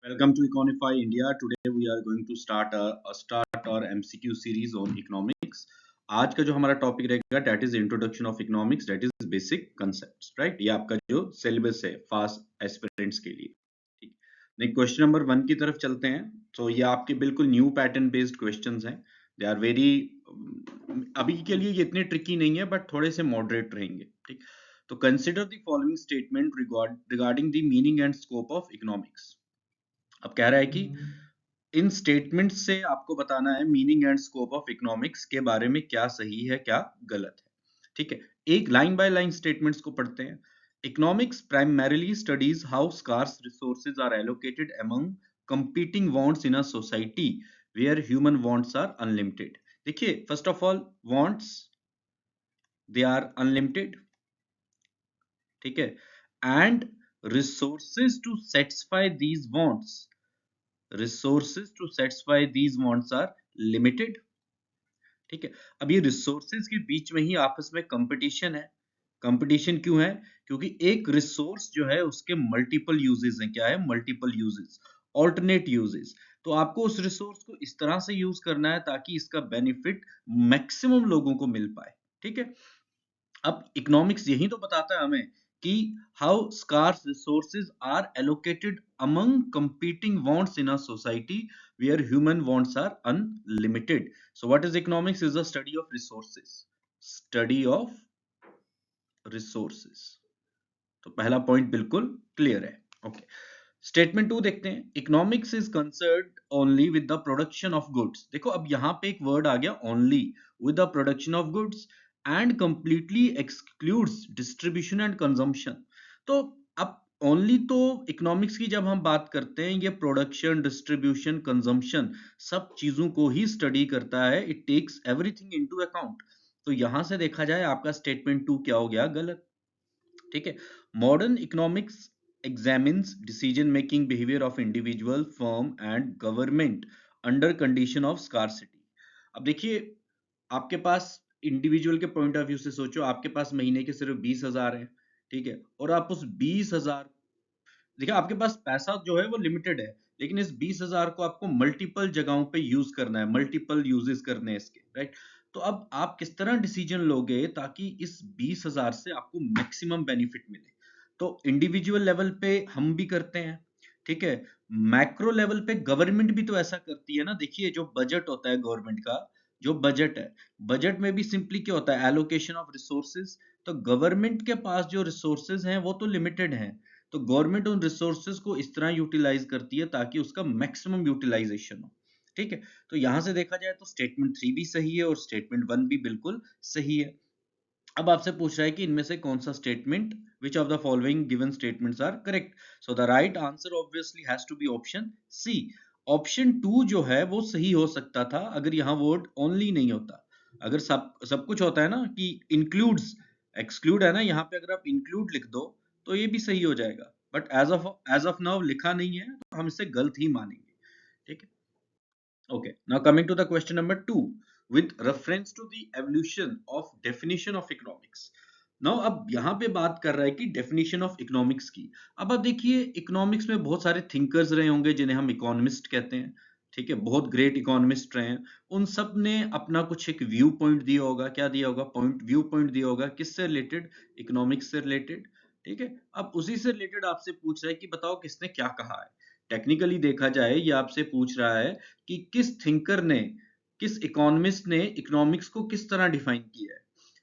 Welcome to Econify India. Today we are going to start our MCQ series on economics. आज का जो हमारा topic रहेगा that is introduction of economics, that is basic concepts, right? ये आपका जो syllabus है फास्ट एस्पिरेंट्स के लिए. ठीक. नहीं, क्वेश्चन नंबर 1 की तरफ चलते हैं. तो ये आपके बिल्कुल न्यू पैटर्न बेस्ड क्वेश्चंस हैं. दे आर वेरी अभी के लिए ये इतने ट्रिकी नहीं है बट थोड़े से मॉडरेट रहेंगे. ठीक. तो consider the following statement regarding the meaning and scope of economics. अब कह रहा है कि इन स्टेटमेंट से आपको बताना है meaning and scope of economics के बारे में क्या सही है क्या गलत है. ठीक है, एक लाइन बाय लाइन स्टेटमेंट्स को पढ़ते हैं. Economics primarily studies how scarce resources are allocated among competing wants in a society where human wants are unlimited. देखिए, first of all wants they are unlimited. ठीक है, and resources to satisfy these wants are limited. ठीक है, अब ये resources के बीच में ही आपस में कंपटीशन है. कंपटीशन क्यों है? क्योंकि एक रिसोर्स जो है उसके मल्टीपल यूजेस हैं. क्या है? Multiple uses, alternate uses. तो आपको उस रिसोर्स को इस तरह से यूज करना है ताकि इसका बेनिफिट मैक्सिमम लोगों को मिल पाए. ठीक है, अब इकोनॉमिक्स यही तो बताता है हमें कि how scarce resources are allocated among competing wants in a society where human wants are unlimited. So what is economics? Is a study of resources. Study of resources. तो पहला पॉइंट बिल्कुल क्लियर है. ओके, स्टेटमेंट 2 देखते हैं. Economics is concerned only with the production of goods. देखो, अब यहां पे एक वर्ड आ गया, only with the production of goods and completely excludes distribution and consumption. तो अब ओनली तो इकोनॉमिक्स की जब हम बात करते हैं ये प्रोडक्शन, डिस्ट्रीब्यूशन, कंजम्पशन सब चीजों को ही स्टडी करता है. It takes everything into account. तो यहां से देखा जाए आपका स्टेटमेंट 2 क्या हो गया? गलत. ठीक है, modern economics examines decision making behavior of individual, firm and government under condition of scarcity. अब देखिए, आपके पास इंडिविजुअल के पॉइंट ऑफ व्यू से सोचो, आपके पास महीने के सिर्फ 20,000 है. ठीक है, और आप उस 20,000, देखिए आपके पास पैसा जो है वो लिमिटेड है, लेकिन इस 20,000 को आपको मल्टीपल जगहों पे यूज करना है, मल्टीपल यूजेस करने हैं इसके, राइट? तो अब आप किस तरह डिसीजन लोगे ताकि इस 20,000 से आपको मैक्सिमम बेनिफिट मिले? तो इंडिविजुअल लेवल पे हम भी करते हैं. ठीक है, मैक्रो लेवल पे गवर्नमेंट भी तो ऐसा करती है ना. देखिए, जो बजट होता है गवर्नमेंट का, जो बजट है, बजट में भी सिंपली क्या होता है? Allocation of resources. तो गवर्नमेंट के पास जो रिसोर्सेज हैं वो तो लिमिटेड हैं. तो गवर्नमेंट उन रिसोर्सेज को इस तरह यूटिलाइज करती है ताकि उसका मैक्सिमम यूटिलाइजेशन हो. ठीक है, तो यहां से देखा जाए तो स्टेटमेंट 3 भी सही है और स्टेटमेंट 1 भी बिल्कुल सही है. अब आपसे पूछ रहा है कि इनमें से कौन सा statement, which of the following given statements are correct. So the right answer obviously has to be option C. Option 2 जो है वो सही हो सकता था अगर यहाँ वर्ड ओनली नहीं होता. अगर सब सब कुछ होता है ना कि इंक्लूड्स, एक्सक्लूड है ना, यहाँ पे अगर आप इंक्लूड लिख दो तो ये भी सही हो जाएगा. बट एज ऑफ नाउ लिखा नहीं है तो हम इसे गलत ही मानेंगे. ठीक है. Okay, now coming to the question number 2, with reference to the evolution of definition of economics. Now अब यहाँ पे बात कर रहा है कि definition of economics की. अब आप देखिए, economics में बहुत सारे thinkers रहे होंगे जिन्हें हम economist कहते हैं. ठीक है, बहुत great economist रहे हैं. उन सब ने अपना कुछ एक व्यू पॉइंट दिया होगा. क्या दिया होगा? व्यू पॉइंट दिया होगा. किससे रिलेटेड? इकोनॉमिक्स से रिलेटेड. ठीक है, अब उसी से रिलेटेड आपसे पूछ रहा है कि बताओ किसने क्या कहा है. टेक्निकली देखा जाए ये आपसे पूछ रहा है कि किस थिंकर ने, किस इकोनॉमिस्ट ने इकोनॉमिक्स को किस तरह डिफाइन किया है.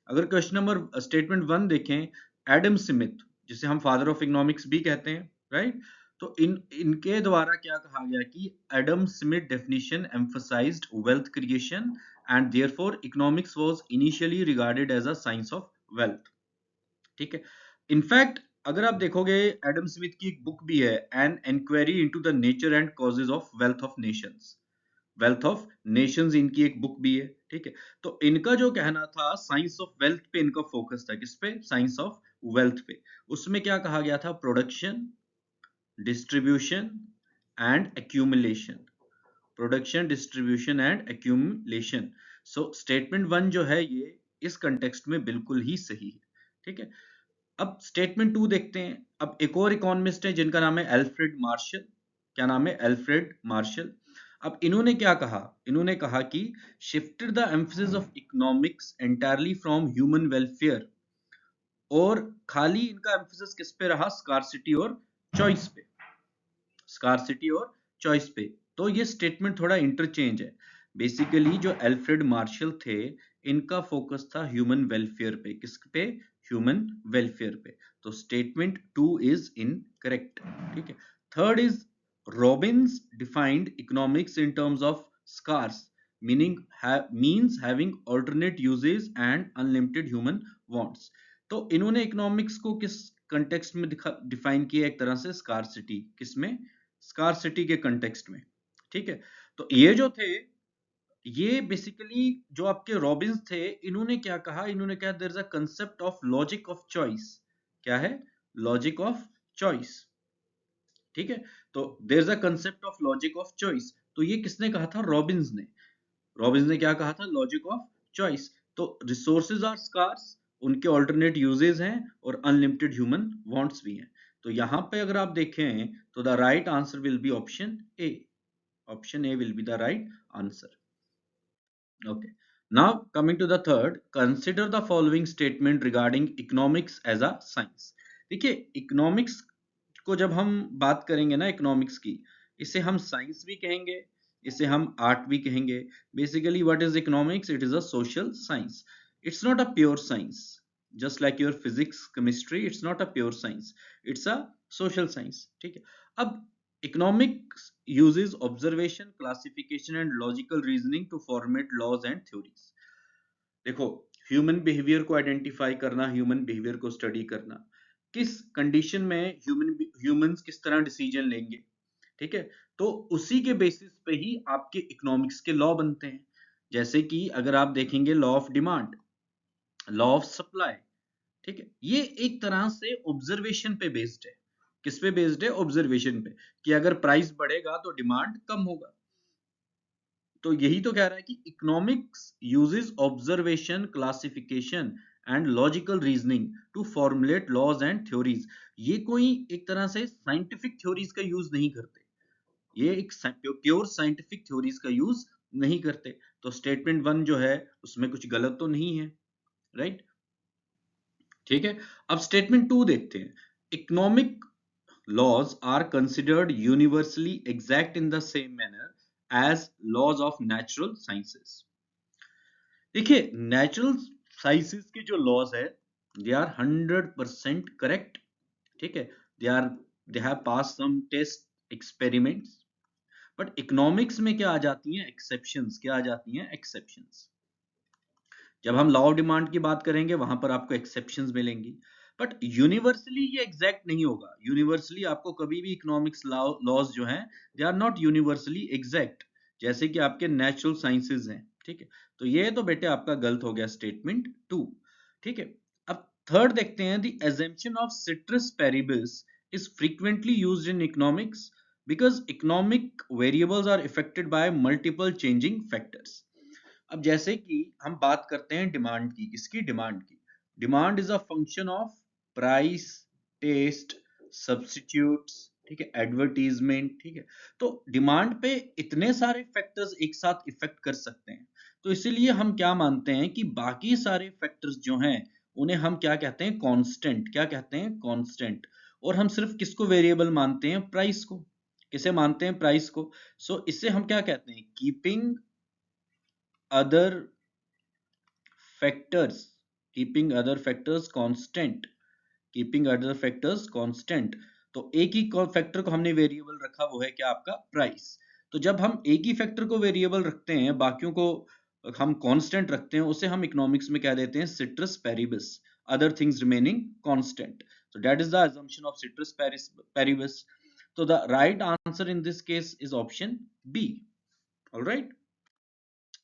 अगर क्वेश्चन नंबर स्टेटमेंट 1 देखें, एडम स्मिथ, जिसे हम फादर ऑफ इकोनॉमिक्स भी कहते हैं, राइट? तो इनके द्वारा क्या कहा गया कि Adam Smith definition emphasized wealth creation and therefore economics was initially regarded as a science of wealth. ठीक है, इनफैक्ट अगर आप देखोगे एडम स्मिथ की एक बुक भी है, an inquiry into the nature and causes of wealth of nations. Wealth of nations इनकी एक बुक भी है. ठीक है, तो इनका जो कहना था साइंस ऑफ वेल्थ पे इनका फोकस था. किस पे? साइंस ऑफ वेल्थ पे. उसमें क्या कहा गया था? Production, distribution and accumulation. Production, distribution and accumulation. So statement 1 जो है ये इस कंटेक्स्ट में बिल्कुल ही सही है. ठीक है, अब स्टेटमेंट 2 देखते हैं. अब एक और इकोनॉमिस्ट है जिनका नाम है एल्फ्रेड मार्शल. क्या नाम है, एल्फ्रेड मार्शल। अब इन्होंने क्या कहा, इन्होंने कहा कि shifted the emphasis of economics entirely from human welfare, और खाली इनका एम्फेसिस किस पे रहा, स्कार्सिटी और चॉइस पे, स्कार्सिटी और चॉइस पे। तो ये स्टेटमेंट थोड़ा इंटरचेंज है। बेसिकली जो एल्फ्रेड मार्शल थे, इनका फोकस था ह्यूमन वेलफेयर पे, किस पे, ह्यूमन वेलफेयर पे। तो स्टेटमेंट 2 इज इनकरेक्ट। ठीक है। Third is Robbins defined economics in terms of scarce meaning means having alternate uses and unlimited human wants. तो इन्होंने इकोनॉमिक्स को किस कंटेक्स्ट में डिफाइन किया, एक तरह से स्कार्सिटी, किसमें, स्कार्सिटी के कंटेक्स्ट में। ठीक है। तो ये जो थे, ये बेसिकली जो आपके रॉबिन्स थे, इन्होंने क्या कहा, इन्होंने कहा there is a concept of logic of choice. क्या है, लॉजिक ऑफ चॉइस। ठीक है। तो there is a concept of logic of choice, तो ये किसने कहा था, रॉबिन्स ने। रॉबिन्स ने क्या कहा था, लॉजिक ऑफ चॉइस। तो रिसोर्सेज आर स्कार्स, उनके ऑल्टरनेट यूजेस हैं, और अनलिमिटेड ह्यूमन वांट्स भी हैं। तो यहां पे अगर आप देखें तो the right answer will be option A. Option A will be the right answer. Okay. Now coming to the third, consider the following statement regarding economics as a science. देखिए, इकोनॉमिक्स को जब हम बात करेंगे ना, इकोनॉमिक्स की, इसे हम साइंस भी कहेंगे, इसे हम आर्ट भी कहेंगे। Basically what is economics, it is a social science. It's not a pure science, just like your physics chemistry, it's not a pure science, it's a social science. ठीक है। अब economics uses observation, classification and logical reasoning to formulate laws and theories. देखो, human behaviour को identify करना, human behaviour को study करना, किस condition में ह्यूमंस किस तरह डिसीजन लेंगे। ठीक है। तो उसी के बेसिस पे ही आपके इकोनॉमिक्स के लॉ बनते हैं। जैसे कि अगर आप देखेंगे law of demand, law of supply, ठीक है, ये एक तरह से ऑब्जर्वेशन पे बेस्ड है। किस पे बेस्ड है, ऑब्जर्वेशन पे, कि अगर प्राइस बढ़ेगा तो डिमांड कम होगा। तो यही तो कह रहा है कि economics uses observation, classification and logical reasoning to formulate laws and theories. ये कोई एक तरह से साइंटिफिक थ्योरीज का यूज नहीं करते, ये एक प्योर साइंटिफिक थ्योरीज का यूज नहीं करते। तो स्टेटमेंट 1 जो है उसमें कुछ गलत तो नहीं है, राइट। ठीक है। अब स्टेटमेंट 2 देखते हैं। Economic laws are considered universally exact in the same manner as laws of natural sciences. देखिए, नेचुरल साइंसेस के जो लॉज है, दे आर 100% करेक्ट। ठीक है। They have pass some test experiments, but economics में क्या आ जाती हैं, एक्सेप्शंस। क्या आ जाती हैं, एक्सेप्शंस। जब हम लॉ ऑफ डिमांड की बात करेंगे, वहां पर आपको एक्सेप्शंस मिलेंगी, बट यूनिवर्सली ये एग्जैक्ट नहीं होगा। यूनिवर्सली आपको कभी भी इकोनॉमिक्स लॉज जो हैं, they are not universally exact, जैसे कि आपके नेचुरल साइंसेज हैं। ठीक है। तो ये तो बेटे आपका गलत हो गया, स्टेटमेंट 2। ठीक है। अब थर्ड देखते हैं, the assumption of ceteris paribus is frequently used in economics because economic variables are affected by multiple changing factors. अब जैसे कि हम बात करते हैं डिमांड की, किसकी, डिमांड की। Demand is a function of price, taste, substitutes, ठीक है, एडवर्टीजमेंट। ठीक है। तो डिमांड पे इतने सारे फैक्टर्स एक साथ इफेक्ट कर सकते हैं, तो इसीलिए हम क्या मानते हैं कि बाकी सारे फैक्टर्स जो हैं उन्हें हम क्या कहते हैं, कांस्टेंट। क्या कहते हैं, कांस्टेंट। और हम सिर्फ किसको वेरिएबल मानते हैं, प्राइस को। किसे मानते हैं, प्राइस को। सो इससे हम क्या कहते हैं, keeping other factors, keeping other factors constant, keeping other factors constant। तो एक ही फैक्टर को हमने वेरिएबल रखा, वो है क्या, आपका प्राइस। तो जब हम एक ही फैक्टर को वेरिएबल रखते हैं, बाकियों को हम कांस्टेंट रखते हैं, उसे हम इकोनॉमिक्स में क्या देते हैं, citrus Paribas, other things remaining constant. so that is the assumption of citrus paribus. So the right answer in this case is option B. All right.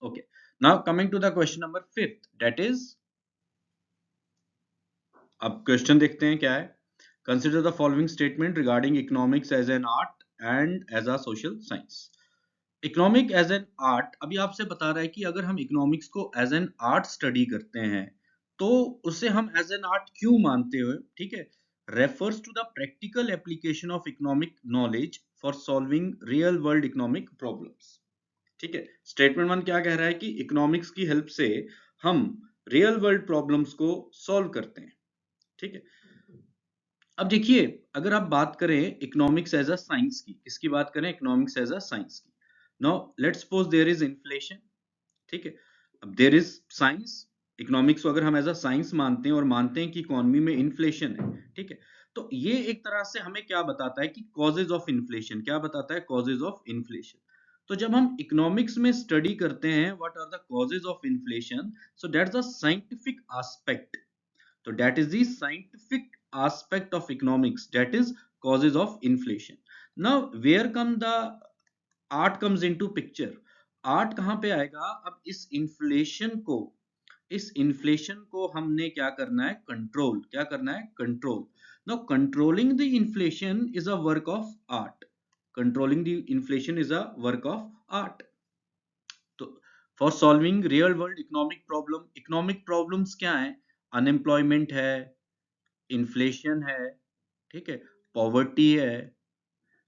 Okay. Now coming to the question number 5th, that is, अब question देखते हैं क्या है। Consider the following statement regarding economics as an art and as a social science. Economic as an art, अभी आपसे बता रहा है कि अगर हम इकोनॉमिक्स को एज एन आर्ट स्टडी करते हैं, तो उसे हम एज एन आर्ट क्यों मानते हुए, ठीक है, refers to the practical application of economic knowledge for solving real world economic problems. ठीक है, स्टेटमेंट 1 क्या कह रहा है कि इकोनॉमिक्स की हेल्प से हम रियल वर्ल्ड प्रॉब्लम्स को सॉल्व करते हैं। ठीक है, अब देखिए, अगर आप बात करें इकोनॉमिक्स एज अ साइंस की, किसकी बात करें, इकोनॉमिक्स एज अ साइंस की। Now let's suppose there is inflation. ठीक है, अब देयर इज साइंस, इकोनॉमिक्स को अगर हम एज अ साइंस मानते हैं और मानते हैं कि इकोनॉमी में इन्फ्लेशन है, ठीक है, तो ये एक तरह से हमें क्या बताता है कि कॉजेज ऑफ इन्फ्लेशन, क्या बताता है, कॉजेज ऑफ इन्फ्लेशन। तो जब हम इकोनॉमिक्स में स्टडी करते हैं what are the causes of inflation, so that's a scientific aspect. So that is the scientific aspect of economics, that is causes of inflation. Now where come the art comes into picture? art कहाँ पे आएगा? अब इस inflation को हमने क्या करना है, कंट्रोल, क्या करना है, control. Now controlling the inflation is a work of art, controlling the inflation is a work of art. तो for solving real world economic problem, economic problems क्या है, अनएम्प्लॉयमेंट है, इन्फ्लेशन है, ठीक है, पॉवर्टी है,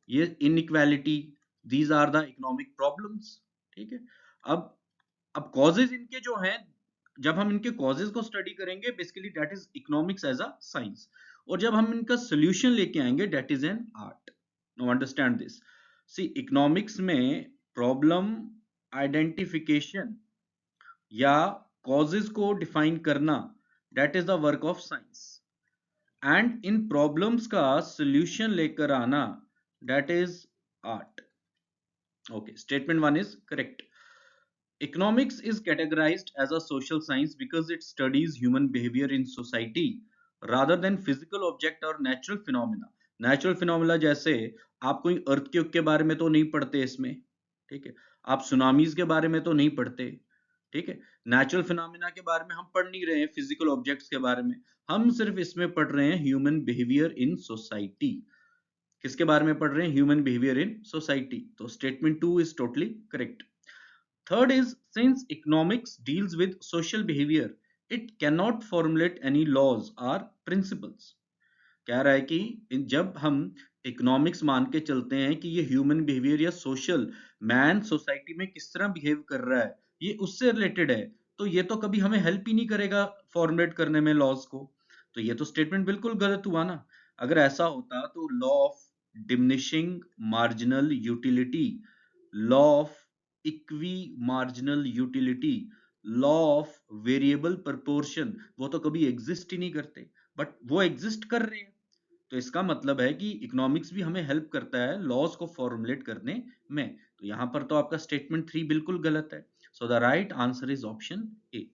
ये inequality, these are the economic problems. ठीक है, अब कॉजेज इनके जो हैं, जब हम इनके कॉजेज को स्टडी करेंगे, basically that is economics as a science, और जब हम इनका सोल्यूशन लेके आएंगे, that is an art. Now understand this. See, economics में प्रॉब्लम आइडेंटिफिकेशन या कॉजेज को डिफाइन करना, that is the work of science, and इन प्रॉब्लम्स का सॉल्यूशन लेकर आना, that is art. Okay, statement 1 is correct. Economics is categorized as a social science because it studies human behavior in society rather than physical object or natural phenomena. Natural phenomena जैसे आप कोई earthquake के बारे में तो नहीं पढ़ते इसमें, ठीक है, आप सुनामीज के बारे में तो नहीं पढ़ते, ठीक है, नेचुरल फिनोमिना के बारे में हम पढ़ नहीं रहे हैं, फिजिकल ऑब्जेक्ट्स के बारे में, हम सिर्फ इसमें पढ़ रहे हैं ह्यूमन बिहेवियर इन सोसाइटी। किसके बारे में पढ़ रहे हैं, ह्यूमन बिहेवियर इन सोसाइटी। तो statement 2 is totally correct. Third is, since economics deals with social behavior, it cannot formulate any laws or principles. कह रहा है कि जब हम इकोनॉमिक्स मान के चलते हैं कि ये ह्यूमन बिहेवियर या सोशल, मैन सोसाइटी में किस तरह बिहेव कर रहा है, ये उससे रिलेटेड है, तो ये तो कभी हमें हेल्प ही नहीं करेगा फॉर्मुलेट करने में लॉज को। तो ये तो स्टेटमेंट बिल्कुल गलत हुआ ना। अगर ऐसा होता तो law of diminishing marginal utility, law of equi marginal utility, law of variable proportion, वो तो कभी एग्जिस्ट ही नहीं करते, बट वो एग्जिस्ट कर रहे हैं। तो इसका मतलब है कि इकोनॉमिक्स भी हमें हेल्प करता है लॉज को फॉर्मुलेट करने में। तो यहां पर तो आपका स्टेटमेंट 3 बिल्कुल गलत है। So the right answer is option A.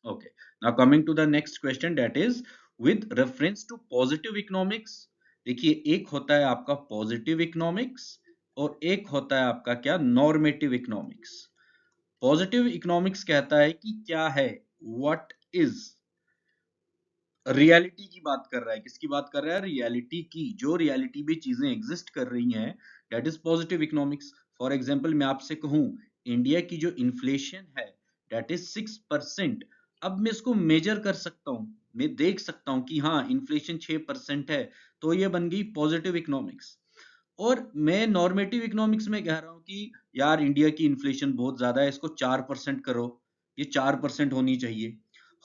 Okay, now coming to the next question, that is with reference to positive economics. देखिए, एक होता है आपका पॉजिटिव इकोनॉमिक्स और एक होता है आपका क्या, नॉर्मेटिव इकोनॉमिक्स। पॉजिटिव इकोनॉमिक्स कहता है कि क्या है, व्हाट इज, रियलिटी की बात कर रहा है, किसकी बात कर रहा है, रियलिटी की, जो रियलिटी में चीजें एग्जिस्ट कर रही हैं, that is positive economics. For example मैं आपसे कहूं, इंडिया की जो इन्फ्लेशन है दैट इज 6%। अब मैं इसको मेजर कर सकता हूं, मैं देख सकता हूं कि हाँ इन्फ्लेशन 6% है, तो ये बन गई पॉजिटिव इकोनॉमिक्स। और मैं नॉर्मेटिव इकोनॉमिक्स में कह रहा हूं कि यार इंडिया की इन्फ्लेशन बहुत ज्यादा है, इसको 4% करो, ये 4% होनी चाहिए,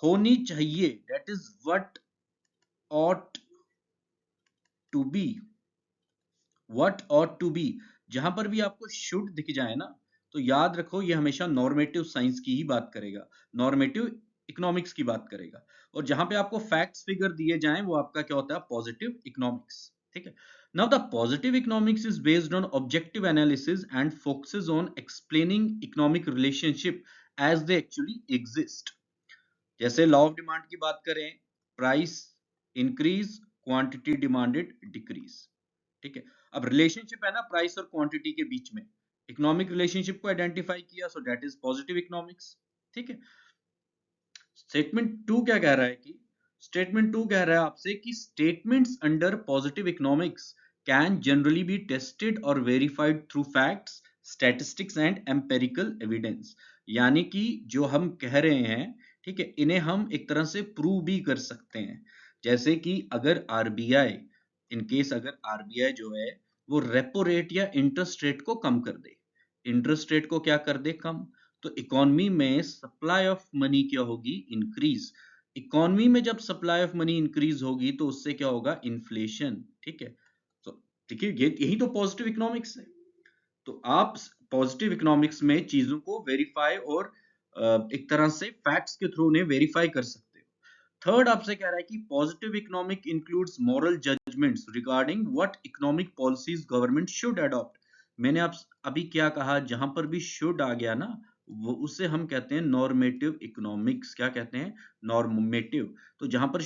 होनी चाहिए, that is what ought to be, what ought to be। जहां पर भी आपको शुड दिख जाए ना, तो याद रखो ये हमेशा नॉर्मेटिव साइंस की ही बात करेगा, नॉर्मेटिव इकोनॉमिक्स की बात करेगा। और जहां पे आपको फैक्ट्स फिगर दिए जाएं वो आपका क्या होता है, पॉजिटिव इकोनॉमिक्स। ठीक है, now the positive economics is based on objective analysis and focuses on explaining economic relationship as they actually exist. जैसे लॉ ऑफ डिमांड की बात करें, price increase, quantity demanded decrease. ठीक है, अब रिलेशनशिप है ना प्राइस और क्वांटिटी के बीच में, इकोनॉमिक रिलेशनशिप को आइडेंटिफाई किया, सो दैट इज पॉजिटिव इकोनॉमिक्स। ठीक है, स्टेटमेंट 2 क्या कह रहा है कि, स्टेटमेंट 2 कह रहा है आपसे कि statements under positive economics can generally be tested और verified through facts, statistics and empirical evidence. यानी कि जो हम कह रहे हैं, ठीक है, इन्हें हम एक तरह से प्रूव भी कर सकते हैं। जैसे कि अगर आरबीआई, इन केस अगर आरबीआई जो है वो रेपो रेट या इंटरेस्ट रेट को कम कर दे। इंटरेस्ट रेट को क्या कर दे? कम। तो इकोनॉमी में सप्लाई ऑफ मनी क्या होगी? इंक्रीज। इकोनॉमी में जब सप्लाई ऑफ मनी इंक्रीज होगी तो उससे क्या होगा? इन्फ्लेशन। ठीक है, तो देखिए यही तो पॉजिटिव इकोनॉमिक्स है। तो आप पॉजिटिव इकोनॉमिक्स में चीजों को वेरीफाई और एक तरह से फैक्ट्स के थ्रू उन्हें वेरीफाई कर सकते हो। थर्ड आपसे कह रहा है कि positive economic includes moral judgements regarding what economic policies government should adopt. मैंने आप अभी क्या कहा? जहां पर भी शुड आ गया ना, वो उसे हम कहते हैं नॉर्मेटिव इकोनॉमिक्स। क्या कहते हैं? नॉर्मेटिव। तो जहां पर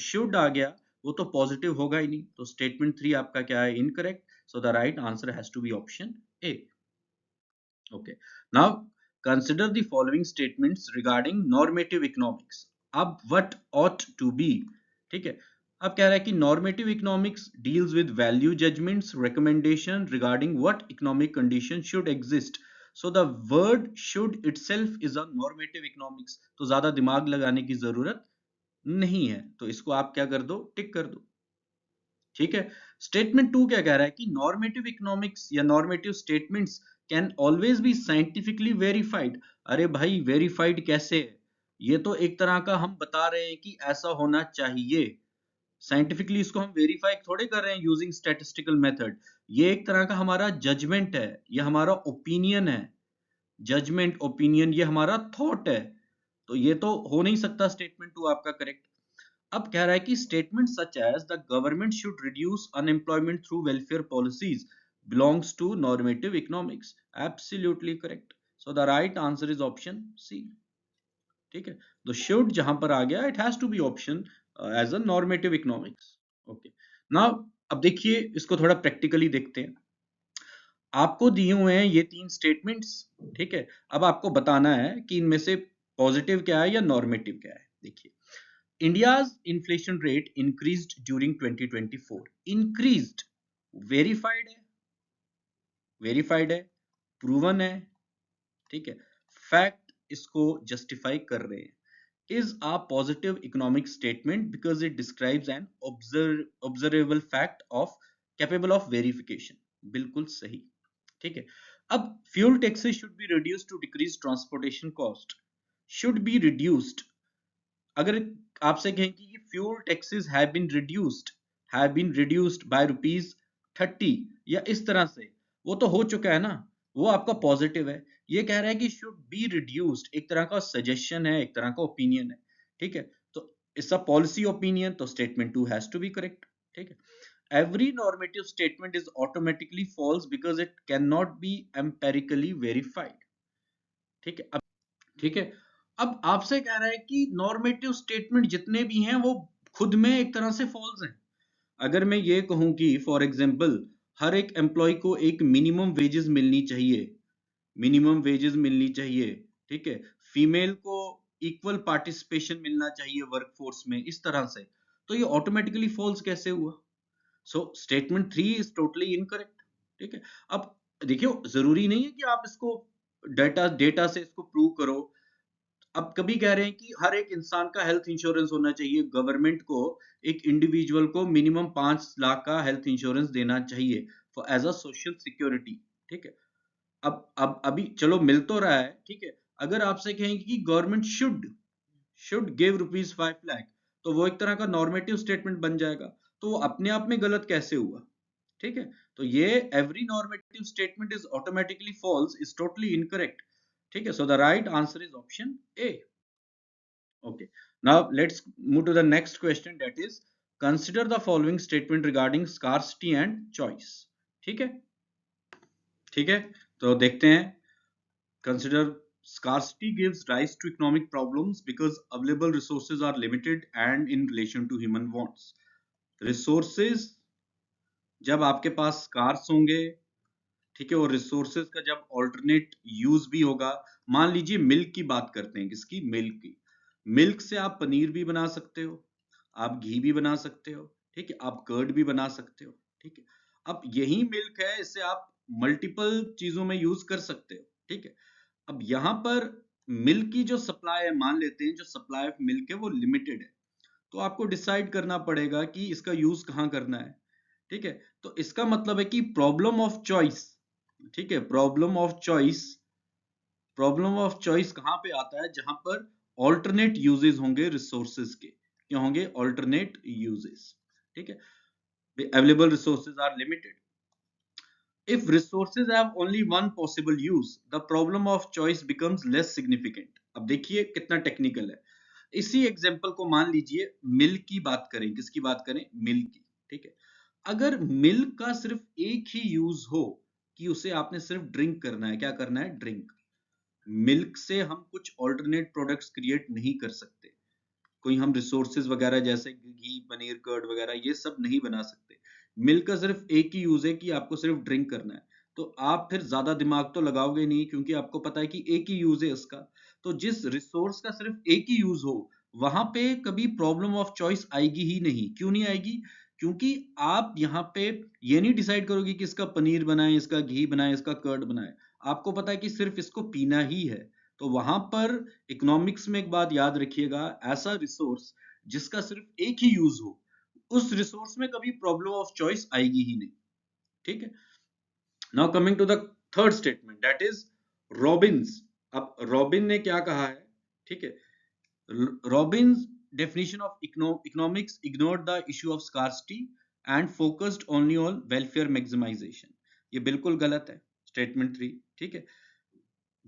शुड आ गया वो तो पॉजिटिव होगा ही नहीं। तो स्टेटमेंट 3 आपका क्या है? Incorrect. So the right answer has to be option A. Okay. Now consider the following statements regarding normative economics. अब what ought to be, ठीक है। अब कह रहा है कि normative economics deals with value judgments, recommendation regarding what economic condition should exist. So the word should itself is a normative economics. तो ज्यादा दिमाग लगाने की जरूरत नहीं है, तो इसको आप क्या कर दो? टिक कर दो। ठीक है। स्टेटमेंट 2 क्या कह रहा है कि नॉर्मेटिव इकोनॉमिक्स या normative statements can always be scientifically verified. अरे भाई, वेरीफाइड कैसे है? ये तो एक तरह का हम बता रहे हैं कि ऐसा होना चाहिए। साइंटिफिकली इसको हम वेरीफाई थोड़े कर रहे हैं यूजिंग स्टैटिस्टिकल मेथड। ये एक तरह का हमारा जजमेंट है, ये हमारा ओपिनियन है। जजमेंट, ओपिनियन, ये हमारा थॉट है। तो ये तो हो नहीं सकता स्टेटमेंट 2 आपका करेक्ट। अब कह रहा है कि statement such as the government should reduce unemployment through welfare policies belongs to normative economics. Absolutely correct. So the right answer is option C. ठीक है, तो शुड जहां पर आ गया, it has to be option as a normative economics. Okay, now अब देखिए इसको थोड़ा प्रैक्टिकली देखते हैं। आपको दिए हुए हैं ये 3 स्टेटमेंट्स। ठीक है, अब आपको बताना है कि इनमें से पॉजिटिव क्या है या नॉर्मेटिव क्या है। देखिए, India's inflation rate increased during 2024. Increased, verified है, verified है, proven है, ठीक है, fact इसको justify कर रहे हैं। Is a positive economic statement because it describes an observable fact of capable of verification. बिल्कुल सही। ठीक है, अब fuel taxes should be reduced to decrease transportation cost. Should be reduced, अगर आपसे कहें कि fuel taxes have been reduced by ₹30 या इस तरह से, वो तो हो चुका है ना, वो आपका पॉजिटिव है। ये कह रहा है कि शुड बी रिड्यूस्ड, एक तरह का सजेशन है, एक तरह का ओपिनियन है। ठीक है, तो इट्स अ पॉलिसी ओपिनियन, तो statement 2 has to be correct. ठीक है, every normative statement is automatically false because it can not be empirically verified. ठीक है, अब ठीक है, अब आपसे कह रहा है कि नॉर्मेटिव स्टेटमेंट जितने भी हैं वो खुद में एक तरह से फॉल्स हैं। अगर मैं ये कहूं कि फॉर एग्जांपल हर एक एम्प्लॉय को एक मिनिमम वेजेस मिलनी चाहिए, मिनिमम वेजेस मिलनी चाहिए, ठीक है, फीमेल को इक्वल पार्टिसिपेशन मिलना चाहिए वर्कफोर्स में, इस तरह से, तो ये ऑटोमेटिकली फॉल्स कैसे हुआ? So statement 3 is totally incorrect. ठीक है, अब देखिए जरूरी नहीं है कि आप इसको डेटा डेटा से इसको प्रूव करो। अब कभी कह रहे हैं कि हर एक इंसान का हेल्थ इंश्योरेंस होना चाहिए, गवर्नमेंट को एक इंडिविजुअल को मिनिमम 5 लाख का हेल्थ इंश्योरेंस देना चाहिए for as a social security. ठीक है, अब अभी चलो मिल तो रहा है, ठीक है। अगर आपसे कहेंगे कि गवर्नमेंट शुड गिव ₹5 लाख, तो वो एक तरह का नॉर्मेटिव स्टेटमेंट बन जाएगा। तो वो अपने आप में गलत कैसे हुआ? ठीक है, तो ये every normative statement is automatically false is totally incorrect. ठीक है, so the right answer is option A. Okay. Now let's move to the next question, that is consider the following statement regarding scarcity and choice. ठीक है, ठीक है, तो देखते हैं। Consider scarcity gives rise to economic problems because available resources are limited and in relation to human wants. Resources जब आपके पास scarce होंगे, ठीक है, और रिसोर्सेज का जब ऑल्टरनेट यूज भी होगा, मान लीजिए मिल्क की बात करते हैं, किसकी? मिल्क की। मिल्क से आप पनीर भी बना सकते हो, आप घी भी बना सकते हो, ठीक है, आप कर्ड भी बना सकते हो। ठीक है, अब यही मिल्क है, इससे आप मल्टीपल चीजों में यूज कर सकते हो। ठीक है, अब यहाँ पर मिल्क की जो सप्लाई है, मान लेते हैं जो सप्लाई ऑफ मिल्क है वो लिमिटेड है, तो आपको डिसाइड करना पड़ेगा कि इसका यूज कहाँ करना है। ठीक है, तो इसका मतलब है कि प्रॉब्लम ऑफ चॉइस, ठीक है, प्रॉब्लम ऑफ चॉइस कहाँ पे आता है, जहां पर ऑल्टरनेट यूजेस होंगे रिसोर्सेज के, क्या होंगे, ऑल्टरनेट यूजेस, ठीक है, available resources are limited. If resources have only one possible use, the problem of choice becomes less significant. अब देखिए कितना टेक्निकल है। इसी एग्जांपल को मान लीजिए मिल्क की बात करें, किसकी बात करें, मिल्क की, ठीक है। अगर मिल्क का सिर्फ एक ही यूज हो कि उसे आपने सिर्फ ड्रिंक करना है, क्या करना है, ड्रिंक, मिल्क से हम कुछ ऑल्टरनेट प्रोडक्ट्स क्रिएट नहीं कर सकते, कोई हम रिसोर्सेज वगैरह जैसे घी, पनीर, कर्ड वगैरह ये सब नहीं बना सकते। मिल्क का सिर्फ एक ही यूज है कि आपको सिर्फ ड्रिंक करना है, तो आप फिर ज्यादा दिमाग तो लगाओगे नहीं, क्योंकि आपको पता है कि एक ही यूज है इसका। तो जिस रिसोर्स का सिर्फ एक ही यूज हो, वहां पे कभी प्रॉब्लम ऑफ चॉइस आएगी ही नहीं। क्यों नहीं आएगी, क्योंकि आप यहाँ पे ये नहीं डिसाइड करोगे कि इसका पनीर बनाए, इसका घी बनाए, इसका कर्ड बनाए, आपको पता है कि सिर्फ इसको पीना ही है। तो वहां पर इकोनॉमिक्स में एक बात याद रखिएगा, ऐसा रिसोर्स जिसका सिर्फ एक ही यूज हो, उस रिसोर्स में कभी प्रॉब्लम ऑफ चॉइस आएगी ही नहीं, ठीक है। Now coming to the third statement, that is Robbins. अब रॉबिन ने क्या कहा है, ठीक है, Robbins definition of economics ignored the issue of scarcity and focused only on welfare maximization। ये बिल्कुल गलत है, स्टेटमेंट 3, ठीक है।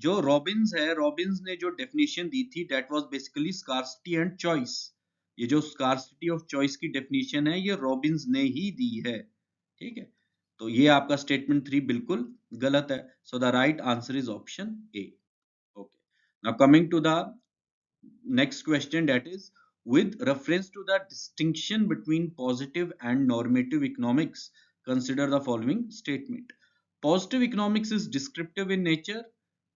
जो रॉबिन्स है, रॉबिन्स ने जो डेफिनेशन दी थी, that was basically scarcity and choice. ये जो स्कार्सिटी ऑफ चॉइस की डेफिनेशन है, ये रॉबिन्स ने ही दी है, ठीक है। तो ये आपका स्टेटमेंट 3 बिल्कुल गलत है। So the right answer is option A. Okay, now coming to the next question, that is, with reference to the distinction between positive and normative economics, consider the following statement. Positive economics is descriptive in nature,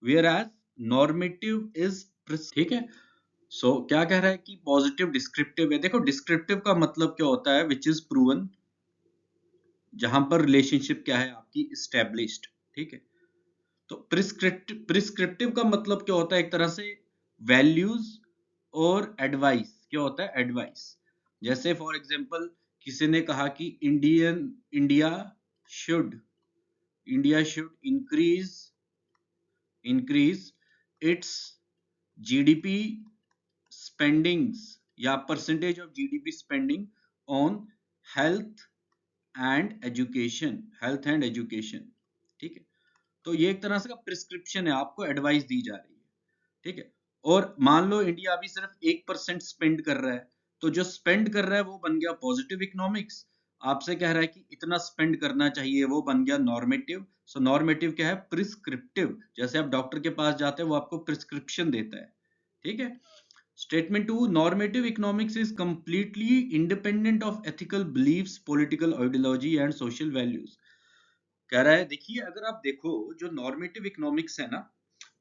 whereas normative is ठीक है। सो क्या कह रहा है कि positive descriptive है। देखो descriptive का मतलब क्या होता है, विच इज प्रूवन, जहां पर रिलेशनशिप क्या है आपकी, एस्टेब्लिश्ड, ठीक है। तो प्रिस्क्रिप्टिव का मतलब क्या होता है, एक तरह से वैल्यूज और एडवाइस, क्या होता है, एडवाइस। जैसे फॉर एग्जांपल किसी ने कहा कि India should increase its GDP spendings, या percentage of GDP spending on health health and education, ठीक है। तो ये एक तरह से का प्रिस्क्रिप्शन है, आपको एडवाइस दी जा रही है, ठीक है। और मान लो इंडिया अभी सिर्फ 1% स्पेंड कर रहा है, तो जो स्पेंड कर रहा है वो बन गया पॉजिटिव इकोनॉमिक्स। आपसे कह रहा है कि इतना स्पेंड करना चाहिए, वो बन गया नॉर्मेटिव। सो नॉर्मेटिव क्या है, प्रिस्क्रिप्टिव। जैसे आप डॉक्टर के पास जाते हैं, वो आपको प्रिस्क्रिप्शन देता है, ठीक है। Statement 2, normative economics is completely independent of ethical beliefs, political ideology and social values. कह रहा है, देखिए अगर आप देखो जो नॉर्मेटिव इकोनॉमिक्स है ना,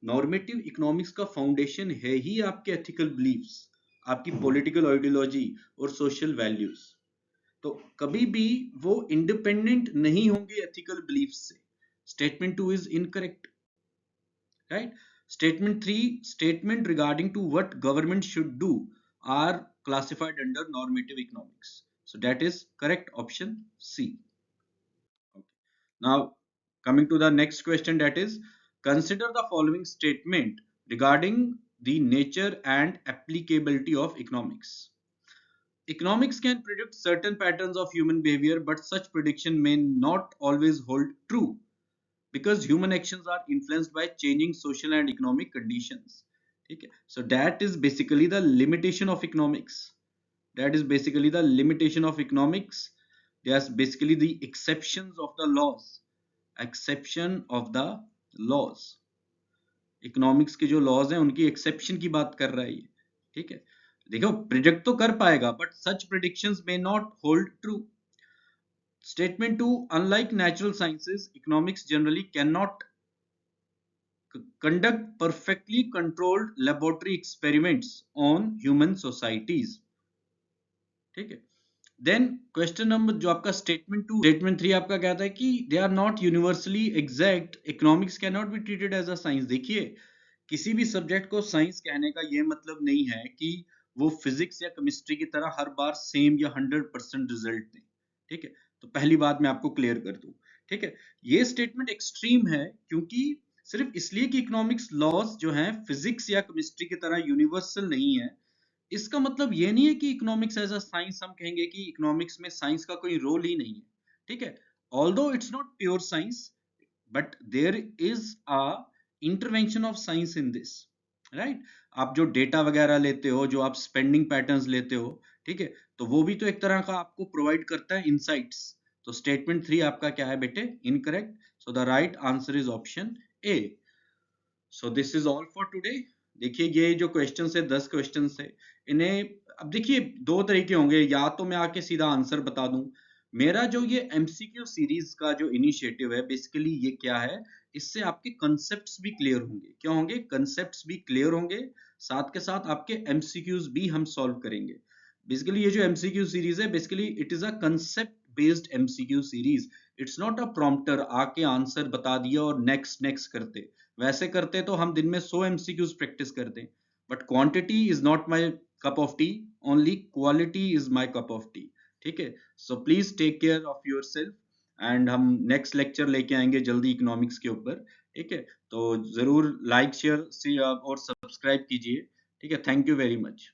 नॉर्मेटिव इकोनॉमिक्स का फाउंडेशन है ही आपके एथिकल बिलीफ्स, आपकी पॉलिटिकल आइडियोलॉजी और सोशल वैल्यूज। तो कभी भी वो इंडिपेंडेंट नहीं होंगे एथिकल बिलीफ्स से। Statement 2 is incorrect, right. Statement 3, statement regarding to what government should do are classified under normative economics. So that is correct option C. Now, coming to the next question, that is, consider the following statement regarding the nature and applicability of economics. Economics can predict certain patterns of human behavior, but such prediction may not always hold true because human actions are influenced by changing social and economic conditions. Okay, so that is basically the limitation of economics. That is basically the limitation of economics. There's basically the exceptions of the laws. Exception of the laws, economics के जो laws हैं उनकी exception की बात कर रहा है ये, ठीक है। देखो प्रिडिक्ट तो कर पाएगा, but such predictions may not hold true. Statement 2, unlike natural sciences, economics generally can not conduct perfectly controlled laboratory experiments on human societies, ठीक है। देन क्वेश्चन नंबर जो आपका स्टेटमेंट 3 आपका कहता है कि they are not universally exact, economics can not be treated as a science. देखिए किसी भी सब्जेक्ट को साइंस कहने का ये मतलब नहीं है कि वो फिजिक्स या केमिस्ट्री की तरह हर बार सेम या 100% रिजल्ट दें, ठीक है। तो पहली बात मैं आपको क्लियर कर दूं, ठीक है। ये स्टेटमेंट एक्सट्रीम है क्योंकि सिर्फ इसलिए कि इकोनॉमिक्स लॉज जो हैं फिजिक्स या केमिस्ट्री की तरह यूनिवर्सल नहीं है, इसका मतलब ये नहीं है कि इकोनॉमिक्स एज अ साइंस हम कहेंगे कि इकोनॉमिक्स में साइंस का कोई रोल ही नहीं है, ठीक है। Although it's not pure science, but there is a intervention of science in this, right. आप जो डेटा वगैरह लेते हो, जो आप स्पेंडिंग पैटर्न्स लेते हो, ठीक है, तो वो भी तो एक तरह का आपको प्रोवाइड करता है इनसाइट्स। तो स्टेटमेंट 3 आपका क्या है बेटे, incorrect. So the right answer is option A. So this is all for today. देखिए ये जो क्वेश्चन है 10 क्वेश्चन है, इन्हें अब देखिए दो तरीके होंगे, या तो मैं आके सीधा आंसर बता दूं। मेरा जो ये एमसीक्यू सीरीज का जो इनिशिएटिव है, बेसिकली ये क्या है, इससे आपके कंसेप्ट्स भी क्लियर होंगे। क्या होंगे? कंसेप्ट्स भी क्लियर होंगे, साथ के साथ आपके एमसीक्यूज भी हम सॉल्व करेंगे। बेसिकली ये जो एमसीक्यू सीरीज है, basically it is a concept based MCQ series. It's not a prompter आके आंसर बता दिया और नेक्स्ट नेक्स्ट करते। वैसे करते तो हम दिन में 100 एमसीक्यूज प्रैक्टिस करते। But quantity is not my cup of tea, only quality is my cup of tea, ठीक है। So please take care of yourself, and हम नेक्स्ट लेक्चर लेके आएंगे जल्दी इकोनॉमिक्स के ऊपर, ठीक है। तो जरूर लाइक शेयर और सब्सक्राइब कीजिए, ठीक है। Thank you very much.